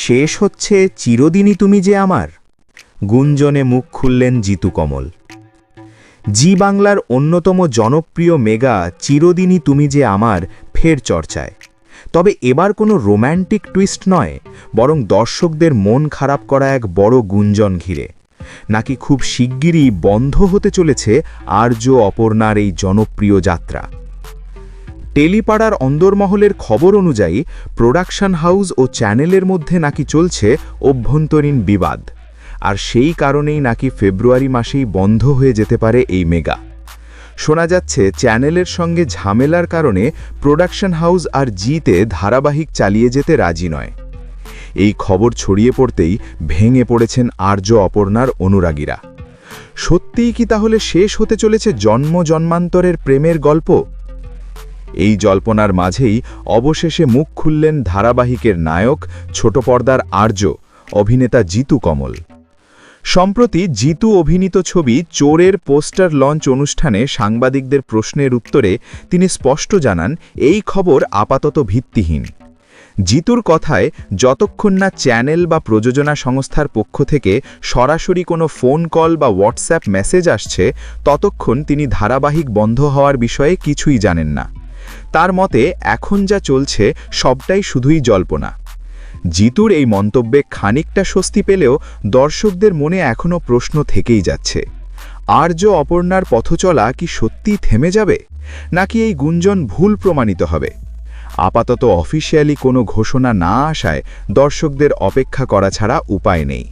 শেষ হচ্ছে চিরদিনই তুমি যে আমার। গুঞ্জনে মুখ খুললেন জিতু কমল। জি বাংলার অন্যতম জনপ্রিয় মেগা চিরদিনই তুমি যে আমার ফের চর্চায়। তবে এবার কোনো রোম্যান্টিক টুইস্ট নয়, বরং দর্শকদের মন খারাপ করা এক বড় গুঞ্জন ঘিরে। নাকি খুব শিগগিরই বন্ধ হতে চলেছে আর্য অপর্ণার এই জনপ্রিয় যাত্রা। টেলিপাড়ার অন্দরমহলের খবর অনুযায়ী প্রোডাকশন হাউস ও চ্যানেলের মধ্যে নাকি চলছে অভ্যন্তরীণ বিবাদ, আর সেই কারণেই নাকি ফেব্রুয়ারি মাসেই বন্ধ হয়ে যেতে পারে এই মেগা। শোনা যাচ্ছে চ্যানেলের সঙ্গে ঝামেলার কারণে প্রোডাকশন হাউস আর জিতে ধারাবাহিক চালিয়ে যেতে রাজি নয়। এই খবর ছড়িয়ে পড়তেই ভেঙে পড়েছেন আর্য অপর্ণার অনুরাগীরা। সত্যিই কি তাহলে শেষ হতে চলেছে জন্ম জন্মান্তরের প্রেমের গল্প? এই জল্পনার মাঝেই অবশেষে মুখ খুললেন ধারাবাহিকের নায়ক, ছোট পর্দার আর্য অভিনেতা জিতু কমল। সম্প্রতি জিতু অভিনীত ছবি চোরের পোস্টার লঞ্চ অনুষ্ঠানে সাংবাদিকদের প্রশ্নের উত্তরে তিনি স্পষ্ট জানান, এই খবর আপাতত ভিত্তিহীন। জিতুর কথায়, যতক্ষণ না চ্যানেল বা প্রযোজনা সংস্থার পক্ষ থেকে সরাসরি কোনো ফোন কল বা হোয়াটসঅ্যাপ মেসেজ আসছে, ততক্ষণ তিনি ধারাবাহিক বন্ধ হওয়ার বিষয়ে কিছুই জানেন না। তার মতে এখন যা চলছে সবটাই শুধুই জল্পনা। জিতুর এই মন্তব্যে খানিকটা স্বস্তি পেলেও দর্শকদের মনে এখনও প্রশ্ন থেকেই যাচ্ছে। আর্য অপর্ণার পথচলা কি সত্যিই থেমে যাবে, নাকি এই গুঞ্জন ভুল প্রমাণিত হবে? আপাতত অফিসিয়ালি কোনো ঘোষণা না আসায় দর্শকদের অপেক্ষা করা ছাড়া উপায় নেই।